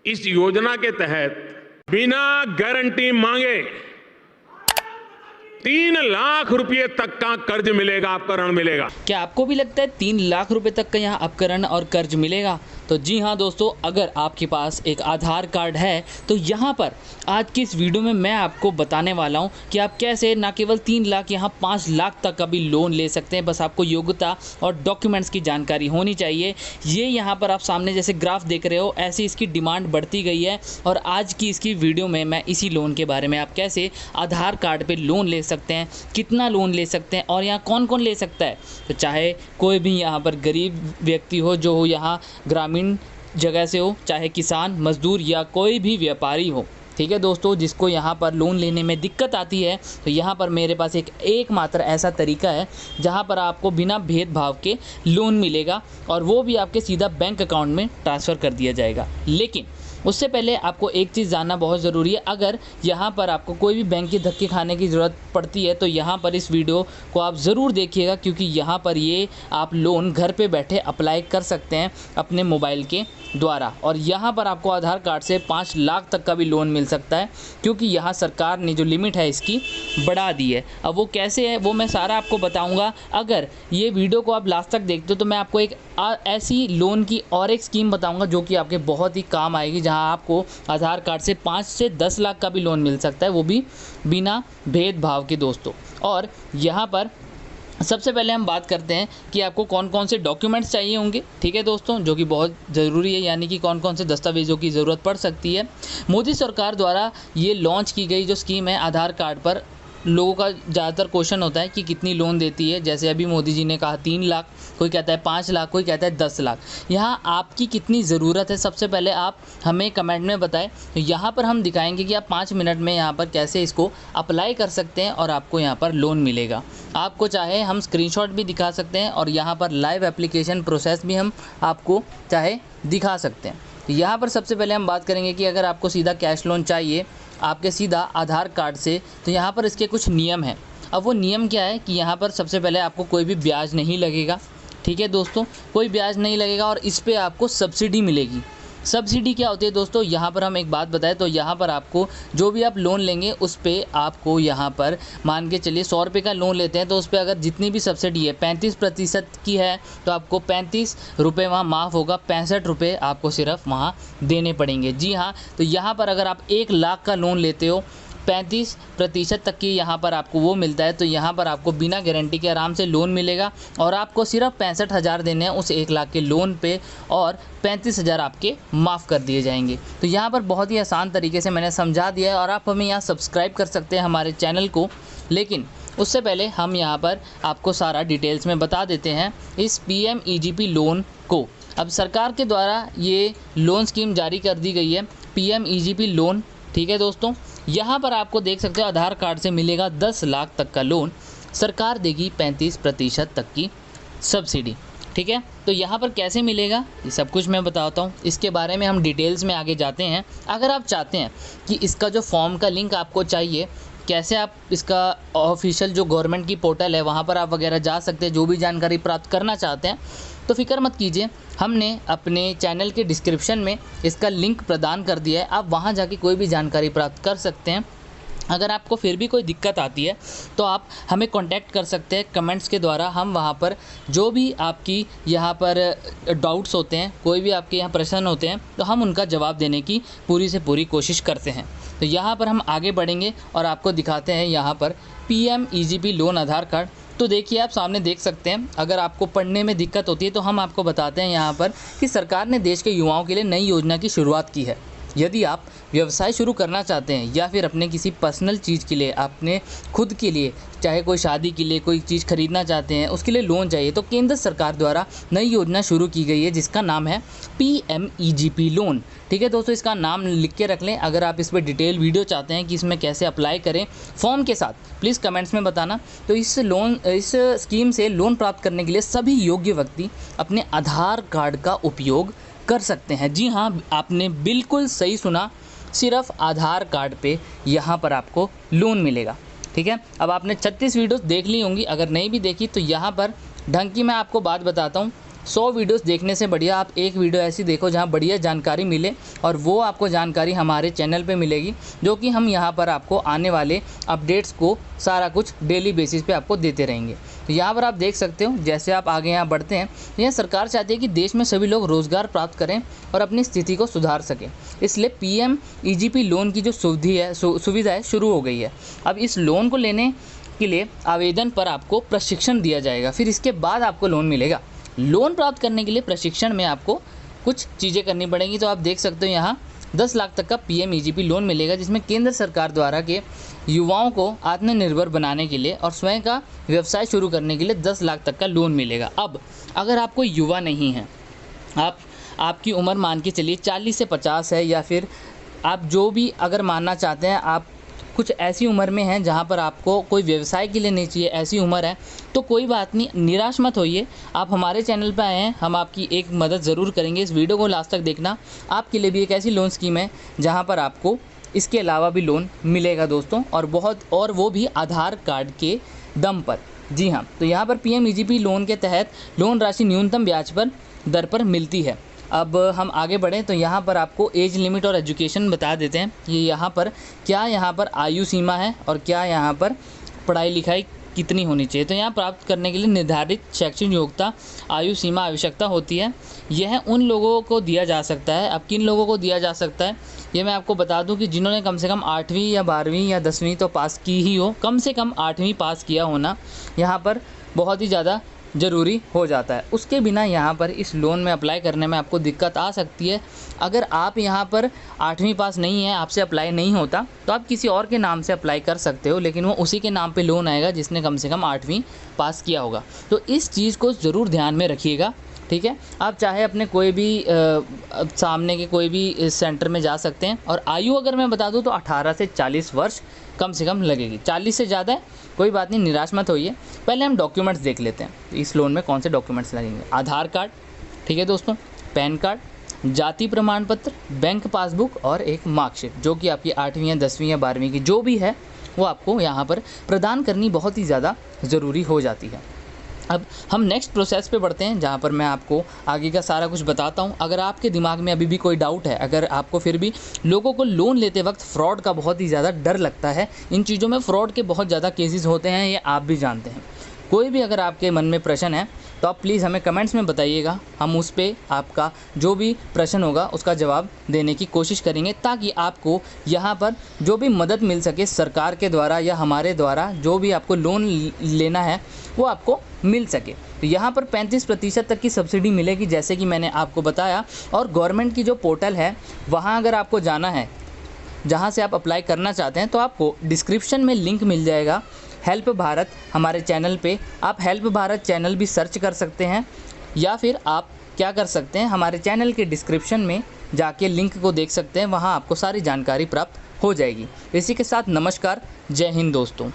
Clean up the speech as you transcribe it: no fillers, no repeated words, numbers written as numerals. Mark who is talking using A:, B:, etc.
A: इस योजना के तहत बिना गारंटी मांगे 3 लाख रुपए तक का कर्ज मिलेगा, अपकरण मिलेगा।
B: क्या आपको भी लगता है 3 लाख रुपए तक का यहाँ अपकरण और कर्ज मिलेगा? तो जी हाँ दोस्तों, अगर आपके पास एक आधार कार्ड है तो यहाँ पर आज की इस वीडियो में मैं आपको बताने वाला हूँ कि आप कैसे ना केवल 3 लाख यहाँ 5 लाख तक का भी लोन ले सकते हैं। बस आपको योग्यता और डॉक्यूमेंट्स की जानकारी होनी चाहिए। ये यहाँ पर आप सामने जैसे ग्राफ देख रहे हो, ऐसे इसकी डिमांड बढ़ती गई है और आज की इसकी वीडियो में मैं इसी लोन के बारे में, आप कैसे आधार कार्ड पर लोन ले सकते हैं, कितना लोन ले सकते हैं और यहाँ कौन कौन ले सकता है। तो चाहे कोई भी यहाँ पर गरीब व्यक्ति हो, जो हो यहाँ ग्रामीण जगह से हो, चाहे किसान, मजदूर या कोई भी व्यापारी हो, ठीक है दोस्तों, जिसको यहाँ पर लोन लेने में दिक्कत आती है, तो यहाँ पर मेरे पास एकमात्र ऐसा तरीका है जहाँ पर आपको बिना भेदभाव के लोन मिलेगा और वो भी आपके सीधा बैंक अकाउंट में ट्रांसफ़र कर दिया जाएगा। लेकिन उससे पहले आपको एक चीज़ जानना बहुत ज़रूरी है। अगर यहाँ पर आपको कोई भी बैंक के धक्के खाने की ज़रूरत पड़ती है तो यहाँ पर इस वीडियो को आप ज़रूर देखिएगा, क्योंकि यहाँ पर ये आप लोन घर पे बैठे अप्लाई कर सकते हैं अपने मोबाइल के द्वारा। और यहाँ पर आपको आधार कार्ड से 5 लाख तक का भी लोन मिल सकता है, क्योंकि यहाँ सरकार ने जो लिमिट है इसकी बढ़ा दी है। अब वो कैसे है वो मैं सारा आपको बताऊँगा। अगर ये वीडियो को आप लास्ट तक देखते हो तो मैं आपको एक ऐसी लोन की और एक स्कीम बताऊँगा जो कि आपके बहुत ही काम आएगी, जहाँ आपको आधार कार्ड से 5 से 10 लाख का भी लोन मिल सकता है, वो भी बिना भेदभाव के दोस्तों। और यहाँ पर सबसे पहले हम बात करते हैं कि आपको कौन कौन से डॉक्यूमेंट्स चाहिए होंगे, ठीक है दोस्तों, जो कि बहुत ज़रूरी है, यानी कि कौन कौन से दस्तावेज़ों की ज़रूरत पड़ सकती है। मोदी सरकार द्वारा ये लॉन्च की गई जो स्कीम है आधार कार्ड पर, लोगों का ज़्यादातर क्वेश्चन होता है कि कितनी लोन देती है। जैसे अभी मोदी जी ने कहा 3 लाख, कोई कहता है 5 लाख, कोई कहता है 10 लाख। यहाँ आपकी कितनी ज़रूरत है सबसे पहले आप हमें कमेंट में बताएं। तो यहाँ पर हम दिखाएंगे कि आप 5 मिनट में यहाँ पर कैसे इसको अप्लाई कर सकते हैं और आपको यहाँ पर लोन मिलेगा। आपको चाहे हम स्क्रीनशॉट भी दिखा सकते हैं और यहाँ पर लाइव एप्लीकेशन प्रोसेस भी हम आपको चाहे दिखा सकते हैं। तो यहाँ पर सबसे पहले हम बात करेंगे कि अगर आपको सीधा कैश लोन चाहिए आपके सीधा आधार कार्ड से, तो यहाँ पर इसके कुछ नियम हैं। अब वो नियम क्या है कि यहाँ पर सबसे पहले आपको कोई भी ब्याज नहीं लगेगा, ठीक है दोस्तों, कोई ब्याज नहीं लगेगा और इस पे आपको सब्सिडी मिलेगी। सब्सिडी क्या होती है दोस्तों, यहाँ पर हम एक बात बताएं तो यहाँ पर आपको जो भी आप लोन लेंगे उस पर आपको यहाँ पर मान के चलिए 100 रुपये का लोन लेते हैं तो उस पर अगर जितनी भी सब्सिडी है 35% की है तो आपको 35 रुपये वहाँ माफ़ होगा, 65 रुपये आपको सिर्फ वहाँ देने पड़ेंगे। जी हाँ, तो यहाँ पर अगर आप 1 लाख का लोन लेते हो 35% तक की यहाँ पर आपको वो मिलता है, तो यहाँ पर आपको बिना गारंटी के आराम से लोन मिलेगा और आपको सिर्फ 65,000 देने हैं उस 1 लाख के लोन पे और 35,000 आपके माफ़ कर दिए जाएंगे। तो यहाँ पर बहुत ही आसान तरीके से मैंने समझा दिया है और आप हमें यहाँ सब्सक्राइब कर सकते हैं हमारे चैनल को। लेकिन उससे पहले हम यहाँ पर आपको सारा डिटेल्स में बता देते हैं इस PMEGP लोन को। अब सरकार के द्वारा ये लोन स्कीम जारी कर दी गई है PMEGP लोन, ठीक है दोस्तों। यहाँ पर आपको देख सकते हो आधार कार्ड से मिलेगा 10 लाख तक का लोन, सरकार देगी 35% तक की सब्सिडी, ठीक है। तो यहाँ पर कैसे मिलेगा ये सब कुछ मैं बताता हूँ, इसके बारे में हम डिटेल्स में आगे जाते हैं। अगर आप चाहते हैं कि इसका जो फॉर्म का लिंक आपको चाहिए, कैसे आप इसका ऑफिशियल जो गवर्नमेंट की पोर्टल है वहाँ पर आप वगैरह जा सकते हैं, जो भी जानकारी प्राप्त करना चाहते हैं तो फिक्र मत कीजिए, हमने अपने चैनल के डिस्क्रिप्शन में इसका लिंक प्रदान कर दिया है। आप वहाँ जाके कोई भी जानकारी प्राप्त कर सकते हैं। अगर आपको फिर भी कोई दिक्कत आती है तो आप हमें कांटेक्ट कर सकते हैं कमेंट्स के द्वारा। हम वहाँ पर जो भी आपकी यहाँ पर डाउट्स होते हैं, कोई भी आपके यहाँ प्रश्न होते हैं, तो हम उनका जवाब देने की पूरी से पूरी कोशिश करते हैं। तो यहाँ पर हम आगे बढ़ेंगे और आपको दिखाते हैं यहाँ पर PMEGP लोन आधार कार्ड। तो देखिए आप सामने देख सकते हैं, अगर आपको पढ़ने में दिक्कत होती है तो हम आपको बताते हैं यहाँ पर कि सरकार ने देश के युवाओं के लिए नई योजना की शुरुआत की है। यदि आप व्यवसाय शुरू करना चाहते हैं या फिर अपने किसी पर्सनल चीज़ के लिए, अपने खुद के लिए, चाहे कोई शादी के लिए कोई चीज़ खरीदना चाहते हैं, उसके लिए लोन चाहिए, तो केंद्र सरकार द्वारा नई योजना शुरू की गई है जिसका नाम है PMEGP लोन, ठीक है दोस्तों। इसका नाम लिख के रख लें। अगर आप इस पर डिटेल वीडियो चाहते हैं कि इसमें कैसे अप्लाई करें फॉर्म के साथ, प्लीज़ कमेंट्स में बताना। तो इस स्कीम से लोन प्राप्त करने के लिए सभी योग्य व्यक्ति अपने आधार कार्ड का उपयोग कर सकते हैं। जी हाँ, आपने बिल्कुल सही सुना, सिर्फ आधार कार्ड पे यहाँ पर आपको लोन मिलेगा, ठीक है। अब आपने 36 वीडियोस देख ली होंगी, अगर नहीं भी देखी तो यहाँ पर ढंग की मैं आपको बात बताता हूँ 100 वीडियोस देखने से बढ़िया आप एक वीडियो ऐसी देखो जहां बढ़िया जानकारी मिले, और वो आपको जानकारी हमारे चैनल पे मिलेगी, जो कि हम यहां पर आपको आने वाले अपडेट्स को सारा कुछ डेली बेसिस पे आपको देते रहेंगे। तो यहाँ पर आप देख सकते हो, जैसे आप आगे यहाँ बढ़ते हैं, यह सरकार चाहती है कि देश में सभी लोग रोज़गार प्राप्त करें और अपनी स्थिति को सुधार सकें। इसलिए PM-EGP लोन की जो सुविधा है शुरू हो गई है। अब इस लोन को लेने के लिए आवेदन पर आपको प्रशिक्षण दिया जाएगा, फिर इसके बाद आपको लोन मिलेगा। लोन प्राप्त करने के लिए प्रशिक्षण में आपको कुछ चीज़ें करनी पड़ेंगी। तो आप देख सकते हो यहाँ 10 लाख तक का PM-EGP लोन मिलेगा, जिसमें केंद्र सरकार द्वारा के युवाओं को आत्मनिर्भर बनाने के लिए और स्वयं का व्यवसाय शुरू करने के लिए 10 लाख तक का लोन मिलेगा। अब अगर आप कोई युवा नहीं हैं, आपकी उम्र मान के चलिए 40 से 50 है, या फिर आप जो भी अगर मानना चाहते हैं, आप कुछ ऐसी उम्र में हैं जहाँ पर आपको कोई व्यवसाय के लिए नहीं चाहिए, ऐसी उम्र है, तो कोई बात नहीं, निराश मत होइए। आप हमारे चैनल पर आए हैं, हम आपकी एक मदद ज़रूर करेंगे। इस वीडियो को लास्ट तक देखना। आपके लिए भी एक ऐसी लोन स्कीम है जहाँ पर आपको इसके अलावा भी लोन मिलेगा दोस्तों, और वो भी आधार कार्ड के दम पर। जी हाँ, तो यहाँ पर PM-EGP लोन के तहत लोन राशि न्यूनतम ब्याज पर दर पर मिलती है। अब हम आगे बढ़ें तो यहाँ पर आपको एज लिमिट और एजुकेशन बता देते हैं। ये यहाँ पर क्या यहाँ पर आयु सीमा है और क्या यहाँ पर पढ़ाई लिखाई कितनी होनी चाहिए। तो यहाँ प्राप्त करने के लिए निर्धारित शैक्षणिक योग्यता आयु सीमा आवश्यकता होती है। यह उन लोगों को दिया जा सकता है। अब किन लोगों को दिया जा सकता है ये मैं आपको बता दूं कि जिन्होंने कम से कम 8वीं या 12वीं या 10वीं तो पास की ही हो, कम से कम 8वीं पास किया होना यहाँ पर बहुत ही ज़्यादा ज़रूरी हो जाता है। उसके बिना यहाँ पर इस लोन में अप्लाई करने में आपको दिक्कत आ सकती है। अगर आप यहाँ पर 8वीं पास नहीं है, आपसे अप्लाई नहीं होता, तो आप किसी और के नाम से अप्लाई कर सकते हो, लेकिन वो उसी के नाम पे लोन आएगा जिसने कम से कम 8वीं पास किया होगा। तो इस चीज़ को ज़रूर ध्यान में रखिएगा, ठीक है। आप चाहे अपने कोई भी सामने के कोई भी सेंटर में जा सकते हैं। और आयु अगर मैं बता दूं तो 18 से 40 वर्ष कम से कम लगेगी। 40 से ज़्यादा है कोई बात नहीं, निराश मत होइए। पहले हम डॉक्यूमेंट्स देख लेते हैं, इस लोन में कौन से डॉक्यूमेंट्स लगेंगे। आधार कार्ड, ठीक है दोस्तों, पैन कार्ड, जाति प्रमाण पत्र, बैंक पासबुक और एक मार्कशीट, जो कि आपकी 8वीं या 10वीं या 12वीं की जो भी है वो आपको यहाँ पर प्रदान करनी बहुत ही ज़्यादा ज़रूरी हो जाती है। अब हम नेक्स्ट प्रोसेस पे बढ़ते हैं, जहाँ पर मैं आपको आगे का सारा कुछ बताता हूँ। अगर आपके दिमाग में अभी भी कोई डाउट है, अगर आपको फिर भी लोगों को लोन लेते वक्त फ्रॉड का बहुत ही ज़्यादा डर लगता है, इन चीज़ों में फ्रॉड के बहुत ज़्यादा केसेस होते हैं, ये आप भी जानते हैं। कोई भी अगर आपके मन में प्रश्न है तो आप प्लीज़ हमें कमेंट्स में बताइएगा। हम उस पर आपका जो भी प्रश्न होगा उसका जवाब देने की कोशिश करेंगे, ताकि आपको यहाँ पर जो भी मदद मिल सके सरकार के द्वारा या हमारे द्वारा, जो भी आपको लोन लेना है वो आपको मिल सके। तो यहाँ पर 35% तक की सब्सिडी मिलेगी, जैसे कि मैंने आपको बताया। और गवर्नमेंट की जो पोर्टल है वहाँ अगर आपको जाना है, जहाँ से आप अप्लाई करना चाहते हैं, तो आपको डिस्क्रिप्शन में लिंक मिल जाएगा हेल्प भारत हमारे चैनल पे। आप हेल्प भारत चैनल भी सर्च कर सकते हैं, या फिर आप क्या कर सकते हैं, हमारे चैनल के डिस्क्रिप्शन में जाके लिंक को देख सकते हैं, वहाँ आपको सारी जानकारी प्राप्त हो जाएगी। इसी के साथ नमस्कार, जय हिंद दोस्तों।